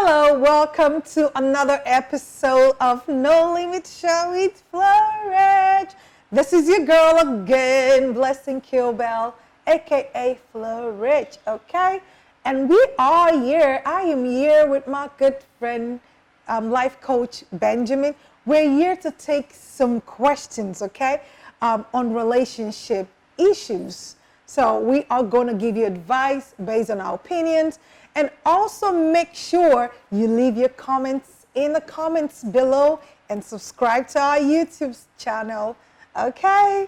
Hello, welcome to another episode of No Limit Show with FloRich. This is your girl again, Blessing Kilbell, aka FloRich, okay? And we are here. I am here with my good friend, life coach Benjamin. We're here to take some questions, okay, on relationship issues. So we are going to give you advice based on our opinions, and also make sure you leave your comments in the comments below and subscribe to our YouTube channel, okay?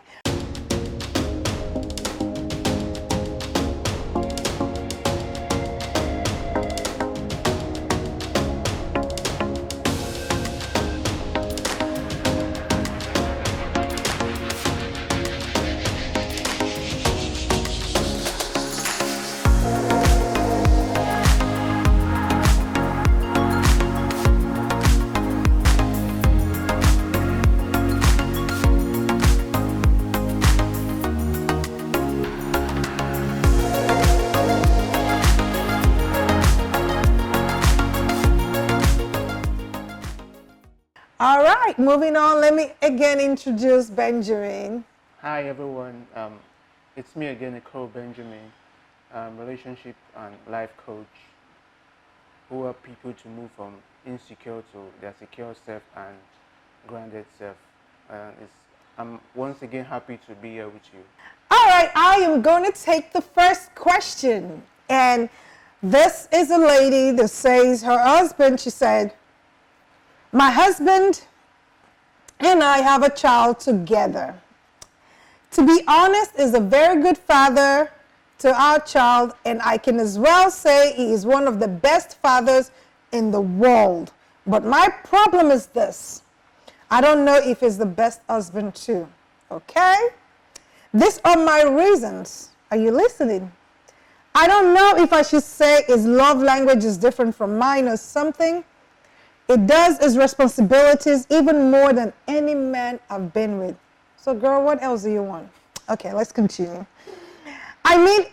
All right, moving on, let me again introduce Benjamin. Hi everyone, it's me again, Nicole Benjamin, relationship and life coach, who help people to move from insecure to their secure self and grounded self. I'm once again happy to be here with you. All right, I am going to take the first question. And this is a lady that says her husband, she said, my husband and I have a child together. To be honest, is a very good father to our child, and I can as well say he is one of the best fathers in the world. But my problem is this. I don't know if he's the best husband too, okay? These are my reasons. Are you listening? I don't know if I should say his love language is different from mine or something. It does his responsibilities even more than any man I've been with. So girl, what else do you want? Okay, let's continue. I mean,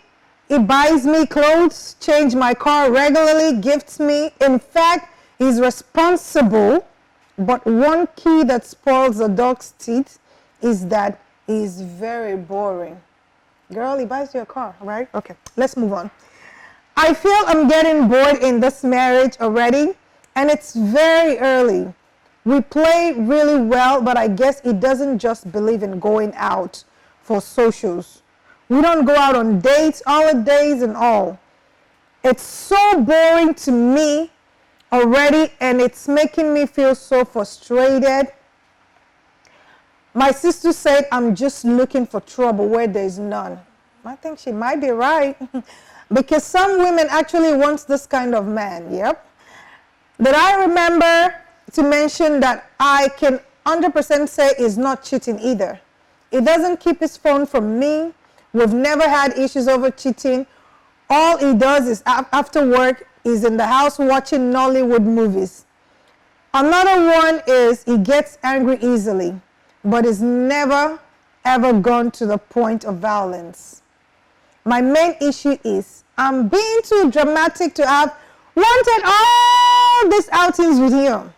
he buys me clothes, change my car regularly, gifts me. In fact, he's responsible. But one key that spoils a dog's teeth is that he's very boring. Girl, he buys you a car, right? Okay, let's move on. I feel I'm getting bored in this marriage already. And it's very early. We play really well, but I guess he doesn't just believe in going out for socials. We don't go out on dates, holidays, and all. It's so boring to me already, and it's making me feel so frustrated. My sister said I'm just looking for trouble where there's none. I think she might be right. Because some women actually want this kind of man, yep. That I remember to mention that I can 100% say is not cheating either. He doesn't keep his phone from me. We've never had issues over cheating. All he does is after work, he's in the house watching Nollywood movies. Another one is he gets angry easily, but is never ever gone to the point of violence. My main issue is I'm being too dramatic to have wanted all these outings with him.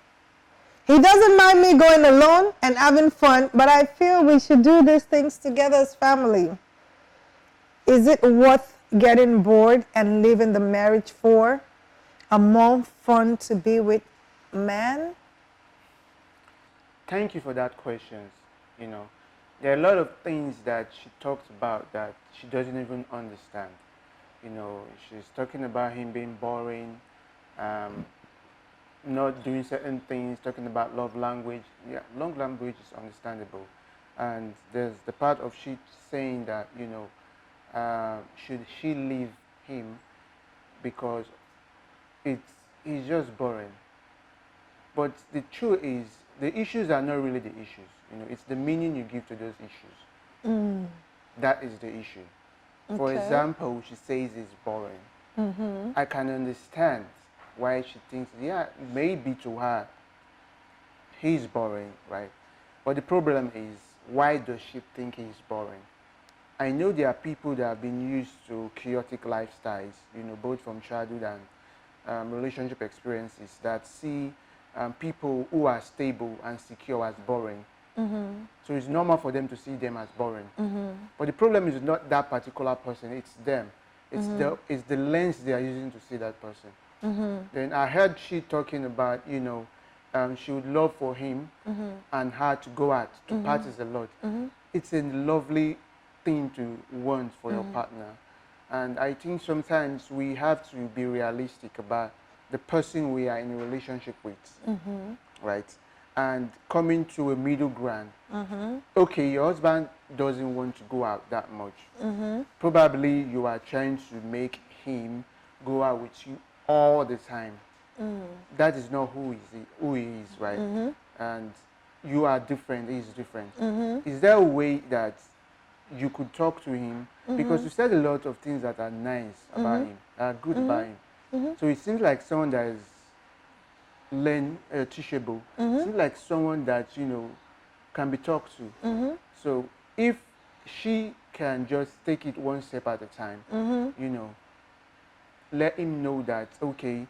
He doesn't mind me going alone and having fun, but I feel we should do these things together as family. Is it worth getting bored and leaving the marriage for a more fun to be with man? Thank you for that question. You know, there are a lot of things that she talks about that she doesn't even understand. You know, she's talking about him being boring, not doing certain things, talking about love language. Yeah, love language is understandable. And there's the part of she saying that, you know, should she leave him because he's just boring. But the truth is, the issues are not really the issues. You know, it's the meaning you give to those issues. That is the issue. Okay. For example, she says it's boring. I can understand why she thinks, yeah, maybe to her, he's boring, right? But the problem is, why does she think he's boring? I know there are people that have been used to chaotic lifestyles, you know, both from childhood relationship experiences that see people who are stable and secure as boring. So it's normal for them to see them as boring. But the problem is not that particular person, it's them. It's the lens they are using to see that person. Then I heard she talking about, you know, she would love for him and her to go out to parties a lot. It's a lovely thing to want for your partner. And I think sometimes we have to be realistic about the person we are in a relationship with, right? And coming to a middle ground. Okay, your husband doesn't want to go out that much. Probably you are trying to make him go out with you all the time. That is not who he is, right? And you are different, he is different. Is there a way that you could talk to him? Because you said a lot of things that are nice about him, are good about him. So it seems like someone that is teachable. It seems like someone that, you know, can be talked to. So if she can just take it one step at a time, you know, let him know that, okay,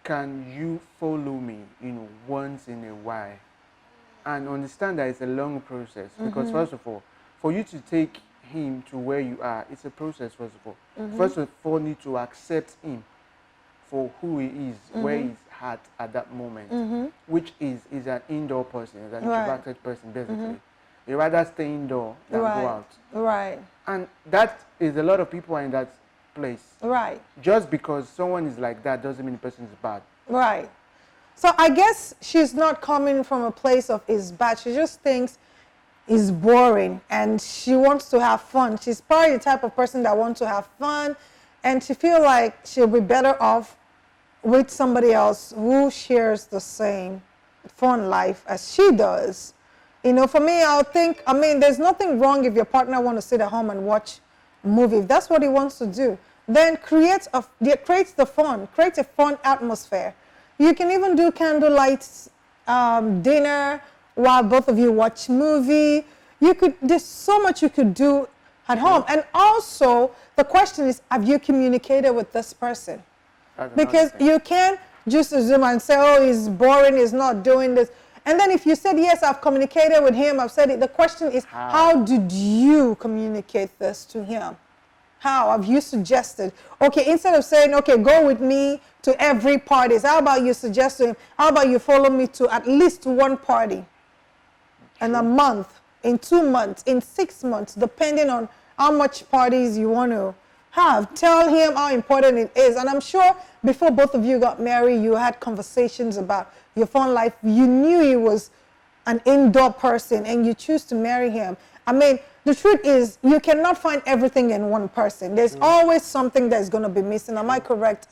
can you follow me, you know, once in a while? And understand that it's a long process. Because first of all, for you to take him to where you are, it's a process, first of all. First of all, need to accept him for who he is, where he's at that moment, which is an indoor person, is an introverted person, basically. You rather stay indoor than go out. Right. And that is a lot of people are in that place. Right. Just because someone is like that doesn't mean the person is bad. Right. So I guess she's not coming from a place of is bad. She just thinks it's boring and she wants to have fun. She's probably the type of person that wants to have fun, and she feels like she'll be better off with somebody else who shares the same fun life as she does. You know, for me, I mean, there's nothing wrong if your partner wants to sit at home and watch a movie. If that's what he wants to do, then create the fun, create a fun atmosphere. You can even do candlelight dinner while both of you watch movie. There's so much you could do at home. And also, the question is, have you communicated with this person? Because you can't just assume and say, oh, he's boring, he's not doing this. And then if you said, yes, I've communicated with him, I've said it, the question is, how did you communicate this to him? How have you suggested? Okay, instead of saying, okay, go with me to every party, how about you suggest to him, how about you follow me to at least one party in a month, in 2 months, in 6 months, depending on how much parties you want to have. Tell him how important it is. And I'm sure before both of you got married, you had conversations about your fun life. You knew he was an indoor person and you choose to marry him. I mean, the truth is, you cannot find everything in one person. There's always something that's going to be missing. Am I correct,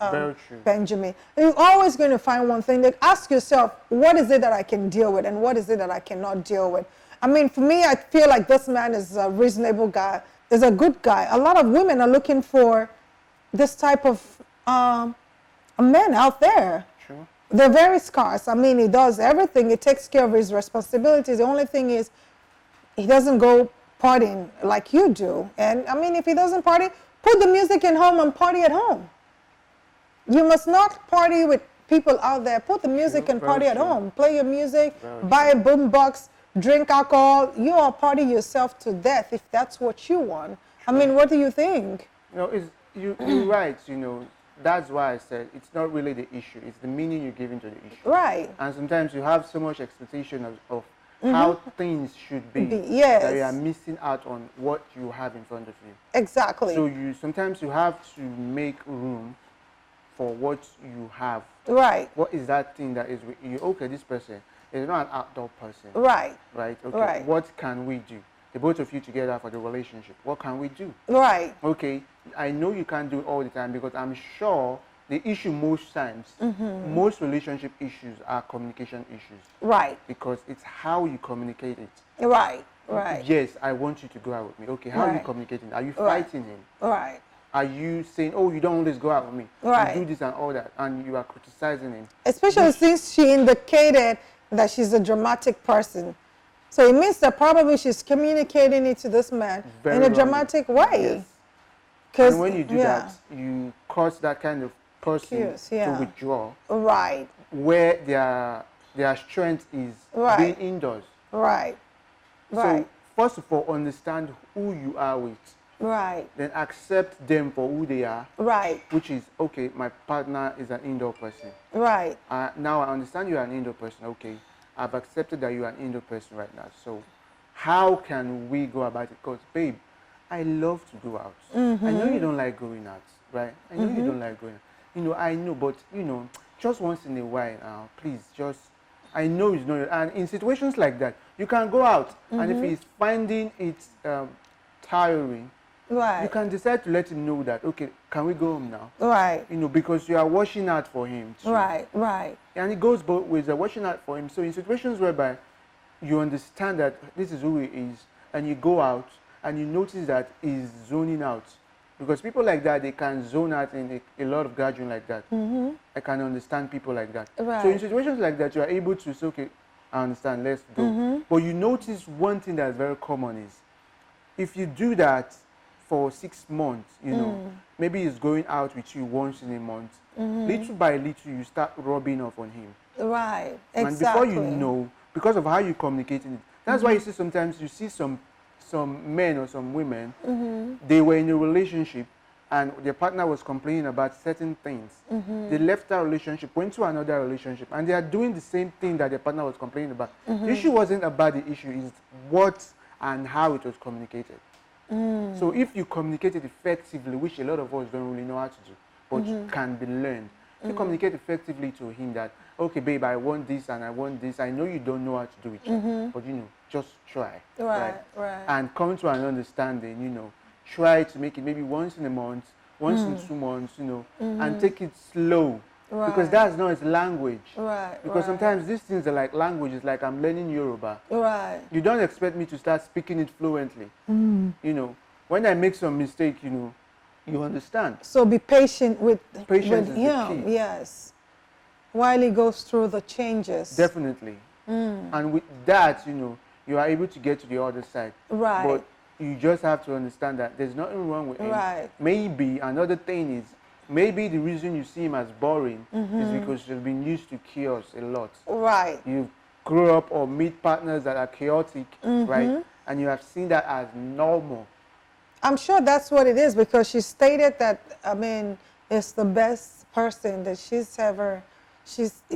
Benjamin? You're always going to find one thing. Like, ask yourself, what is it that I can deal with and what is it that I cannot deal with? I mean, for me, I feel like this man is a reasonable guy. Is a good guy. A lot of women are looking for this type of a man out there. True. They're very scarce. I mean, he does everything. He takes care of his responsibilities. The only thing is, he doesn't go partying like you do. And I mean, if he doesn't party, put the music in home and party at home. You must not party with people out there. Put the music and party at home. Play your music, buy a boombox, drink alcohol. You all party yourself to death if that's what you want. I mean, what do you think? No, you're right. You know, that's why I said it's not really the issue. It's the meaning you're giving to the issue. Right. And sometimes you have so much expectation of how things should be, yes, that you are missing out on what you have in front of you. Exactly. So sometimes you have to make room for what you have. Right. What is that thing that is with you? Okay, this person is not an outdoor person. Right. Right. Okay. Right. What can we do? The both of you together for the relationship. What can we do? Right. Okay. I know you can't do it all the time because I'm sure the issue most times, most relationship issues are communication issues. Right. Because it's how you communicate it. Right. Right. Yes, I want you to go out with me. Okay, how are you communicating? Are you fighting him? Right. Are you saying, oh, you don't always go out with me? Right. You do this and all that, and you are criticizing him. Especially since she indicated that she's a dramatic person. So it means that probably she's communicating it to this man in a dramatic way. Yes. And when you do that, you cause that kind of person Cues, yeah. to withdraw, Right. where their strength is Right. being indoors. Right. So Right. first of all, understand who you are with. Right. Then accept them for who they are. Right. Which is, okay, my partner is an indoor person. Right. Now I understand you are an indoor person. Okay, I've accepted that you are an indoor person right now. So how can we go about it? Because, babe, I love to go out. I know you don't like going out, right? I know you don't like going out. You know, I know, but, you know, just once in a while, please, just, I know it's not. And in situations like that, you can go out, and if he's finding it tiring, Right. you can decide to let him know that, okay, can we go home now? Right. You know, because you are watching out for him too. Right. Right. And it goes both ways. You're watching out for him. So in situations whereby you understand that this is who he is, and you go out and you notice that he's zoning out, because people like that, they can zone out in a lot of gathering like that. I can understand people like that. Right. So in situations like that, you are able to say, okay, I understand, let's go. But you notice one thing that's very common is, if you do that for 6 months, you know, maybe he's going out with you once in a month, little by little, you start rubbing off on him. Right. And Exactly. before you know, because of how you communicate it, that's why you see sometimes you see some men or some women, they were in a relationship and their partner was complaining about certain things. They left that relationship, went to another relationship, and they are doing the same thing that their partner was complaining about. The issue wasn't about the issue, it's what and how it was communicated. So if you communicate it effectively, which a lot of us don't really know how to do, but can be learned. If you communicate effectively to him that, okay, babe, I want this and I want this. I know you don't know how to do it, but, you know, just try. Right. Right. And come to an understanding, you know, try to make it maybe once in a month, once in 2 months, you know, and take it slow. Right. Because that's not his language. Right. Because right. sometimes these things are like languages, like I'm learning Yoruba. Right. You don't expect me to start speaking it fluently. You know, when I make some mistake, you know, you understand. So be patient with Patience is the him. key. Yes. While he goes through the changes. Definitely. And with that, you know, you are able to get to the other side. Right. But you just have to understand that there's nothing wrong with him. Right. Maybe another thing is, maybe the reason you see him as boring is because you've been used to chaos a lot. Right. You grow up or meet partners that are chaotic, right? And you have seen that as normal. I'm sure that's what it is, because she stated that, I mean, it's the best person that she's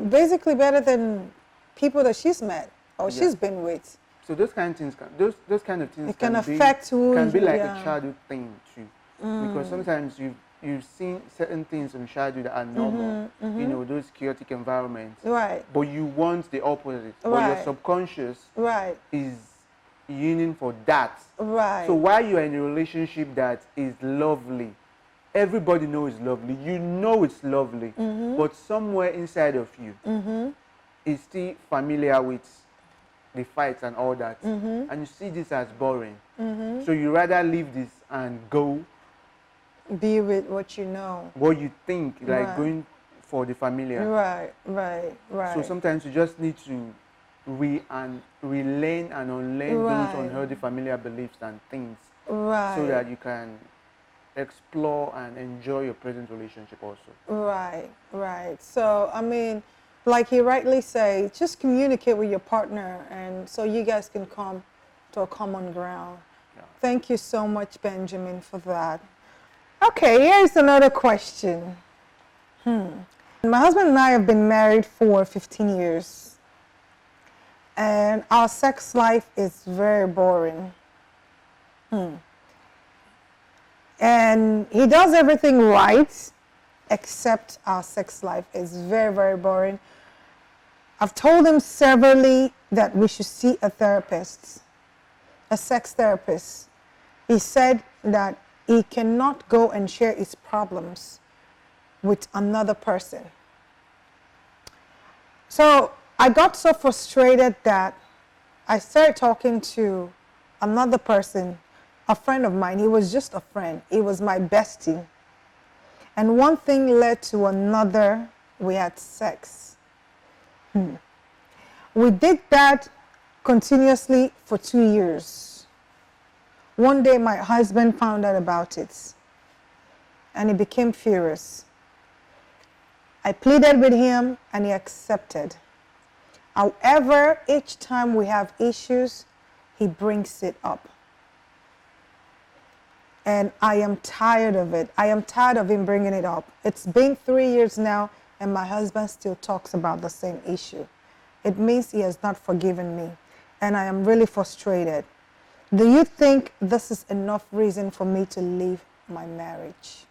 basically better than people that she's met or she's been with. So those kind of things those kind of things It can affect who can be you- like yeah. a childhood thing too. Because sometimes you've seen certain things in childhood that are normal, you know, those chaotic environments. Right. But you want the opposite. But Right. your subconscious Right. is yearning for that. Right. So while you are in a relationship that is lovely, everybody knows it's lovely, you know it's lovely, but somewhere inside of you is still familiar with the fights and all that, and you see this as boring. So you rather leave this and go Be with what you know. what you think, like Right. going for the familiar. Right. Right. Right. So sometimes you just need to relearn and unlearn Right. those unhealthy familiar beliefs and things, right. so that you can explore and enjoy your present relationship also. Right, right. So, I mean, like he rightly say, just communicate with your partner, and so you guys can come to a common ground. Yeah. Thank you so much, Benjamin, for that. Okay, here's another question. My husband and I have been married for 15 years, and our sex life is very boring. And he does everything right, except our sex life is very, very boring. I've told him severally that we should see a therapist, a sex therapist. He said that he cannot go and share his problems with another person. So I got so frustrated that I started talking to another person, a friend of mine. He was just a friend. He was my bestie. And one thing led to another. We had sex. We did that continuously for 2 years. One day my husband found out about it, and he became furious. I pleaded with him and he accepted. However, each time we have issues, he brings it up. And I am tired of it. I am tired of him bringing it up. It's been 3 years now, and my husband still talks about the same issue. It means he has not forgiven me, and I am really frustrated. Do you think this is enough reason for me to leave my marriage?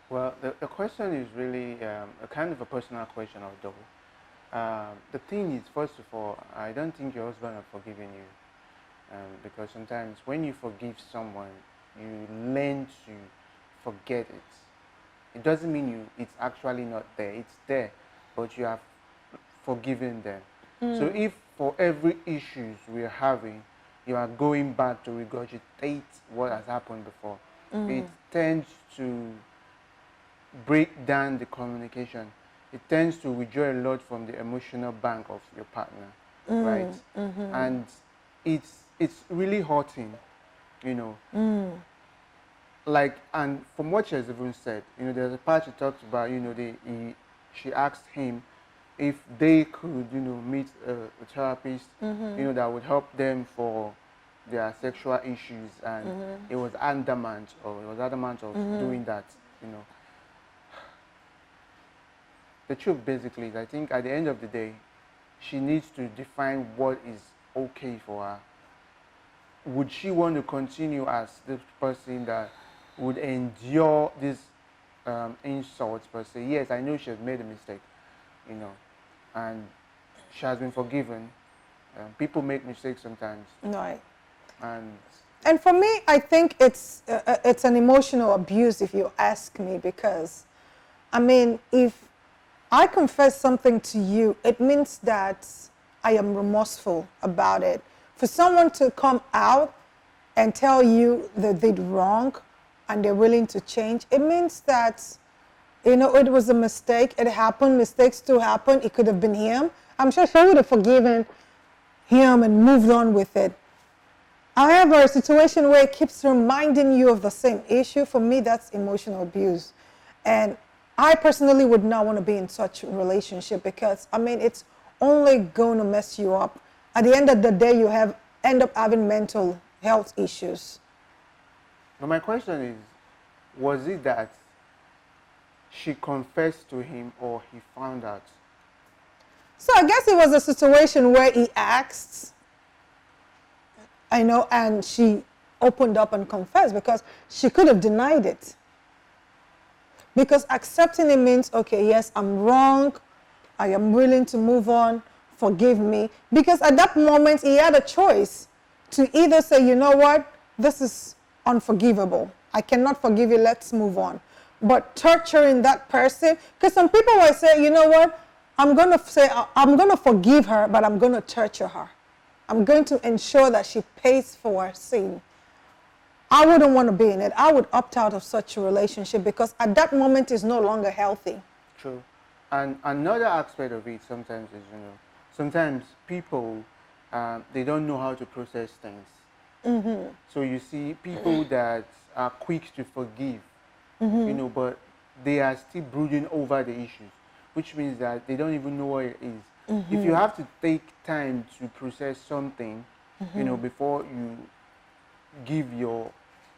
Well, the question is really a kind of a personal question, although. The thing is, first of all, I don't think your husband has forgiven you. Because sometimes when you forgive someone, you learn to forget it. It doesn't mean it's actually not there. It's there, but you have forgiven them. So if for every issues we are having, you are going back to regurgitate what has happened before, it tends to break down the communication. It tends to withdraw a lot from the emotional bank of your partner, right? And it's really hurting, you know. Like, and from what she has even said, you know, there's a part she talked about, you know, she asked him if they could, you know, meet a therapist, you know, that would help them for their sexual issues, and he was adamant of doing that, you know. The truth basically is, I think at the end of the day, she needs to define what is okay for her. Would she want to continue as this person that would endure these insults per se? Yes, I know she has made a mistake, you know, and she has been forgiven. People make mistakes sometimes. Right. And for me, I think it's an emotional abuse, if you ask me, because, I mean, if I confess something to you, it means that I am remorseful about it. For someone to come out and tell you that they did wrong and they're willing to change, it means that, you know, it was a mistake. It happened. Mistakes still happen. It could have been him. I'm sure she would have forgiven him and moved on with it. However, a situation where it keeps reminding you of the same issue, for me, that's emotional abuse. And I personally would not want to be in such a relationship because, I mean, it's only going to mess you up. At the end of the day, you end up having mental health issues. but my question is, was it that she confessed to him or he found out? So I guess it was a situation where he asked, I know, and she opened up and confessed, because she could have denied it. Because accepting it means, okay, yes, I'm wrong. I am willing to move on. Forgive me. Because at that moment, he had a choice to either say, you know what, this is unforgivable. I cannot forgive you. Let's move on. But torturing that person, because some people will say, you know what, I'm going to forgive her, but I'm going to torture her. I'm going to ensure that she pays for her sin. I wouldn't want to be in it. I would opt out of such a relationship, because at that moment it's no longer healthy. True. And another aspect of it sometimes is, you know, sometimes people, they don't know how to process things. So you see people that are quick to forgive, you know, but they are still brooding over the issues, which means that they don't even know what it is. If you have to take time to process something, you know, before you give your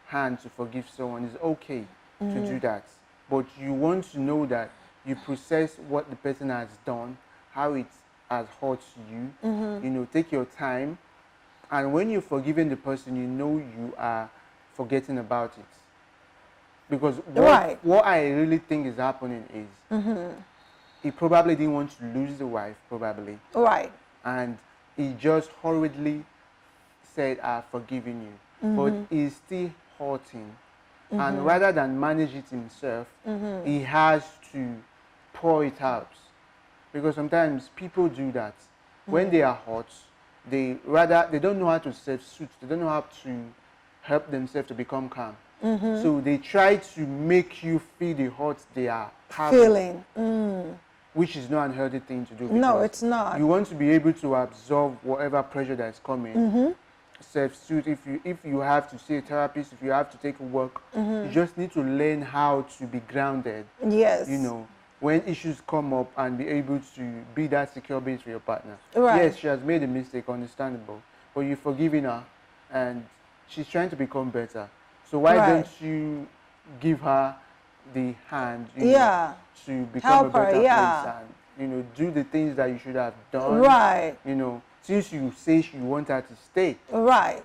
hand to forgive someone, it's okay to do that. But you want to know that you process what the person has done, how it has hurt you, you know, take your time. And when you're forgiving the person, you know you are forgetting about it. Because what I really think is happening is he probably didn't want to lose the wife, probably. Right. And he just hurriedly said, I've forgiven you. But he's still hurting. And rather than manage it himself, he has to pour it out. Because sometimes people do that. When they are hurt, they don't know how to self-soothe. They don't know how to help themselves to become calm. So they try to make you feel the hurt they are having. Which is not an healthy thing to do. No, it's not. You want to be able to absorb whatever pressure that is coming. self-suit, if you have to see a therapist, if you have to take a work, you just need to learn how to be grounded. Yes. You know, when issues come up and be able to be that secure base for your partner. Right. Yes, she has made a mistake, understandable, but you've forgiven her and she's trying to become better. So why Right. don't you give her the hand, you Yeah. know, to become Help a better her, yeah. place and, you know, do the things that you should have done. Right. You know, since you say you want her to stay, Right.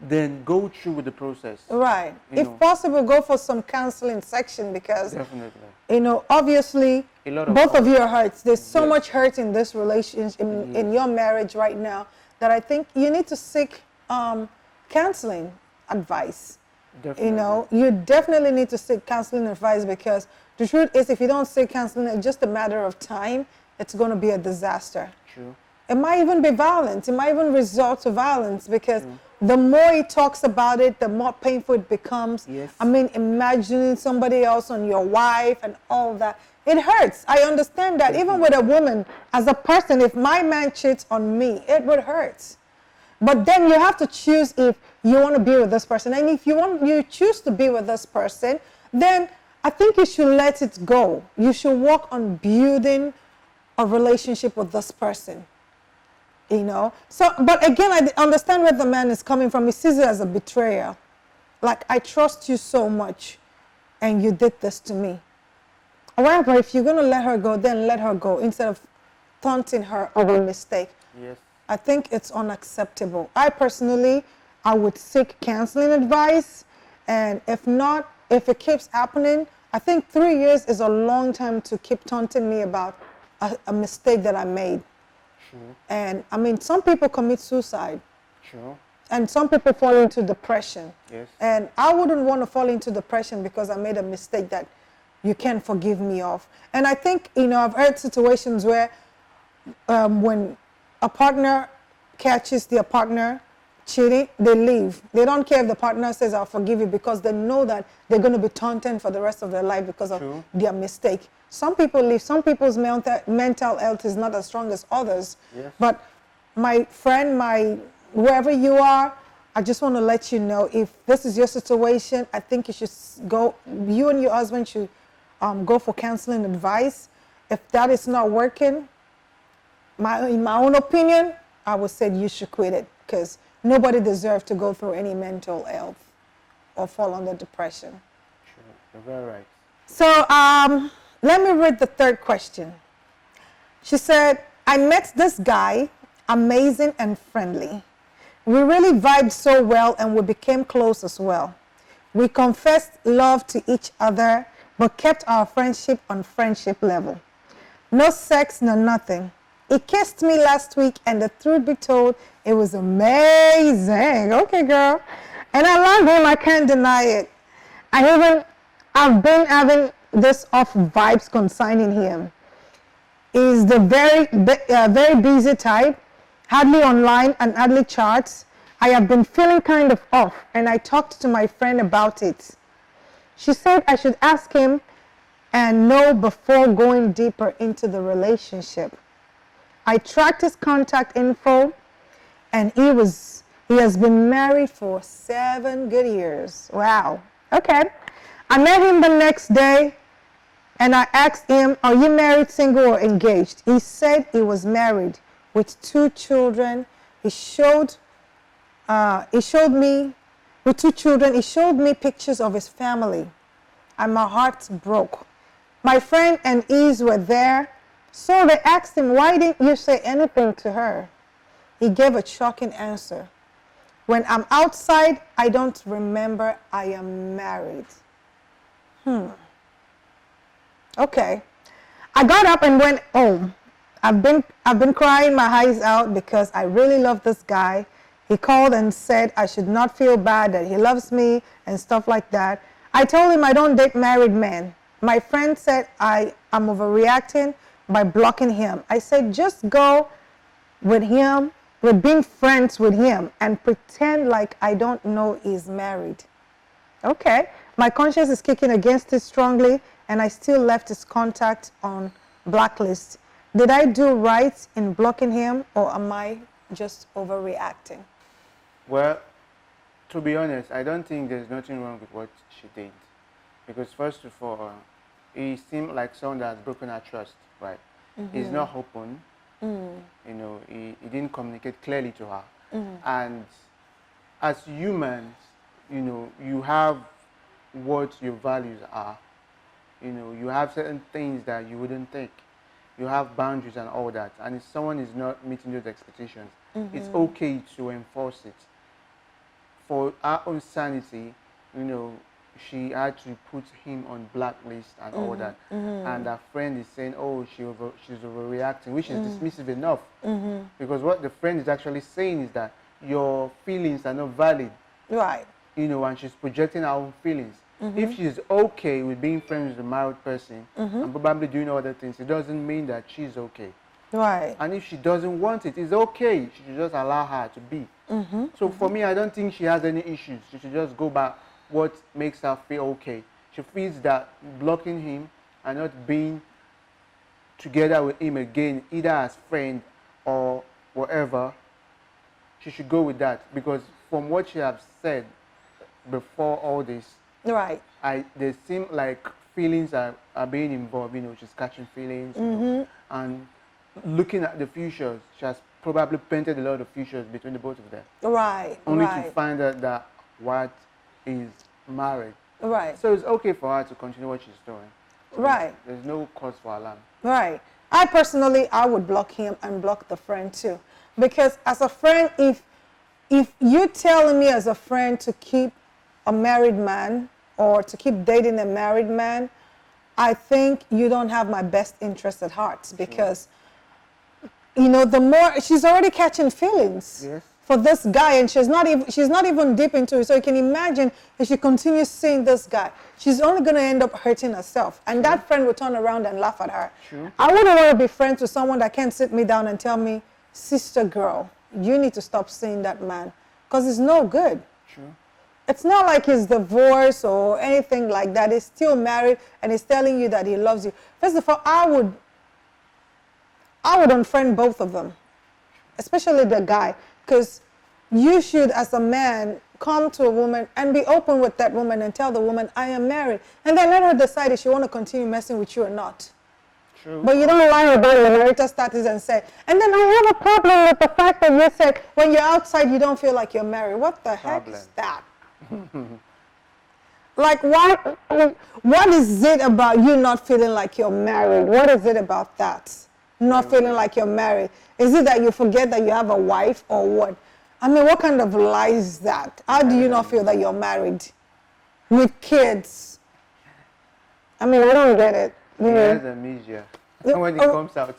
then go through with the process. Right. You If know. possible, go for some counseling section because, Definitely. you know, obviously, A lot of both of hurt. you are hurt. There's so Yes. much hurt in this relationship, in your marriage right now, that I think you need to seek counseling advice. Definitely. You know, you definitely need to seek counseling advice because the truth is, if you don't seek counseling, it's just a matter of time. It's going to be a disaster. True. It might even be violent. It might even resort to violence because the more he talks about it, the more painful it becomes. Yes. I mean, imagining somebody else on your wife and all that. It hurts. I understand that. Even with a woman, as a person, if my man cheats on me, it would hurt. But then you have to choose if you want to be with this person. And if you choose to be with this person, then I think you should let it go. You should work on building a relationship with this person. You know? So, but again, I understand where the man is coming from. He sees it as a betrayal. Like, I trust you so much, and you did this to me. However, if you're going to let her go, then let her go instead of taunting her over a mistake. Yes. I think it's unacceptable. I personally, I would seek counseling advice. And if not, if it keeps happening, I think 3 years is a long time to keep taunting me about a mistake that I made. True. And I mean, some people commit suicide. True. And some people fall into depression. Yes. And I wouldn't want to fall into depression because I made a mistake that you can't forgive me of. And I think, you know, I've heard situations where when a partner catches their partner cheating, they leave. They don't care if the partner says, I'll forgive you, because they know that they're going to be taunted for the rest of their life because of True. their mistake. Some people leave. Some people's mental health is not as strong as others. Yes. But my friend, wherever you are, I just want to let you know, if this is your situation, I think you should go, you and your husband should go for counseling advice. If that is not working, in my own opinion, I would say you should quit it, because nobody deserves to go through any mental health or fall under depression. True. You're very right. So let me read the third question. She said, I met this guy, amazing and friendly. We really vibed so well and we became close as well. We confessed love to each other, but kept our friendship on friendship level. No sex, no nothing. He kissed me last week, and the truth be told, it was amazing. Okay, girl. And I love him. I can't deny it. I've been having this off vibes concerning him. He's the very busy type, hardly online and hardly chats. I have been feeling kind of off, and I talked to my friend about it. She said I should ask him and know before going deeper into the relationship. I tracked his contact info, and he has been married for 7 good years. Wow. Okay. I met him the next day, and I asked him, are you married, single, or engaged? He said he was married with 2 children. He showed me with 2 children. He showed me pictures of his family, and my heart broke. My friend and Eve were there, so they asked him, why didn't you say anything to her? He gave a shocking answer. When I'm outside, I don't remember I am married. Okay. I got up and went home. I've been crying my eyes out because I really love this guy. He called and said I should not feel bad, that he loves me and stuff like that. I told him I don't date married men. My friend said I'm overreacting by blocking him. I said just go with him, with being friends with him, and pretend like I don't know he's married. Okay. My conscience is kicking against it strongly, and I still left his contact on blacklist. Did I do right in blocking him, or am I just overreacting? Well, to be honest, I don't think there's nothing wrong with what she did. Because first of all, he seemed like someone that has broken her trust, right? He's not open. You know, he didn't communicate clearly to her. And as humans, you know, you have what your values are. You know, you have certain things that you wouldn't take. You have boundaries and all that. And if someone is not meeting those expectations, it's okay to enforce it. For our own sanity, you know, she had to put him on blacklist and all that. And her friend is saying, oh, she's overreacting, which is dismissive enough. Because what the friend is actually saying is that your feelings are not valid. Right. You know, and she's projecting her own feelings. If she's okay with being friends with a married person and probably doing other things, it doesn't mean that she's okay. Right. And if she doesn't want it, it's okay. She should just allow her to be. So for me, I don't think she has any issues. She should just go back what makes her feel okay. She feels that blocking him and not being together with him again, either as friend or whatever, she should go with that. Because from what she has said before all this, Right. they seem like feelings are being involved. You know, she's catching feelings, you know, and looking at the futures. She has probably painted a lot of futures between the both of them. Right. Only right. to find out that what is married. Right. So it's okay for her to continue what she's doing. Right. There's no cause for alarm. Right. I personally, I would block him and block the friend too. Because as a friend, if you're telling me as a friend to keep a married man or to keep dating a married man, I think you don't have my best interest at heart. Because, you know, the more, she's already catching feelings. Yes. For this guy, and she's not even deep into it. So you can imagine if she continues seeing this guy, she's only going to end up hurting herself. And that friend will turn around and laugh at her. True. I wouldn't want to be friends with someone that can't sit me down and tell me, sister girl, you need to stop seeing that man, because it's no good. True. It's not like he's divorced or anything like that. He's still married and he's telling you that he loves you. First of all, I would unfriend both of them, especially the guy. Because you should, as a man, come to a woman and be open with that woman and tell the woman, I am married. And then let her decide if she want to continue messing with you or not. True. But you don't lie about your marital status and say, and then I have a problem with the fact that you said when you're outside you don't feel like you're married. What the heck is that? Like, what is it about you not feeling like you're married? What is it about that? Not feeling like you're married? Is it that you forget that you have a wife or what? I mean, what kind of lie is that? How do you not feel that you're married with kids? I mean, I don't get it. He has amnesia when it comes out.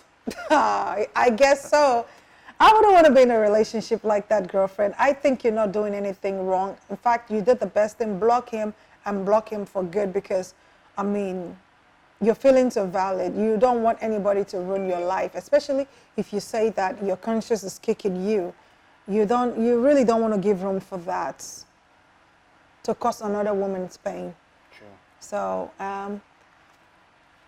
I guess so. I wouldn't want to be in a relationship like that, girlfriend. I think you're not doing anything wrong. In fact, you did the best thing. Block him and block him for good because, I mean, your feelings are valid. You don't want anybody to ruin your life, especially if you say that your conscience is kicking you. You really don't want to give room for that to cause another woman's pain. True. So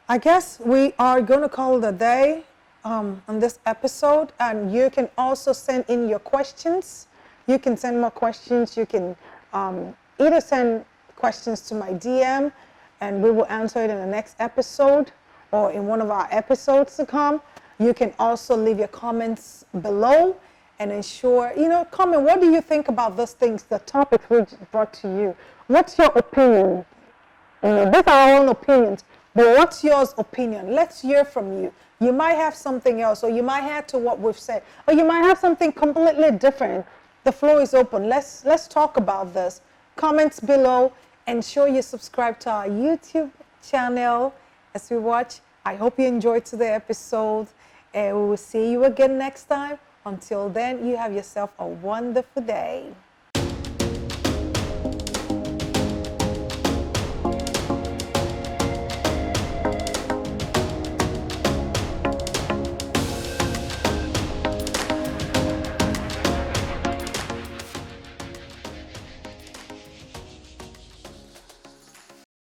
I guess we are going to call it a day on this episode, and you can also send in your questions. You can send more questions. You can either send questions to my DM and we will answer it in the next episode or in one of our episodes to come. You can also leave your comments below and ensure, comment, what do you think about those things, the topics we brought to you? What's your opinion? These are our own opinions, but what's your opinion? Let's hear from you. You might have something else, or you might add to what we've said, or you might have something completely different. The floor is open. Let's talk about this. Comments below. Ensure you subscribe to our YouTube channel as we watch. I hope you enjoyed today's episode, and we will see you again next time. Until then, you have yourself a wonderful day.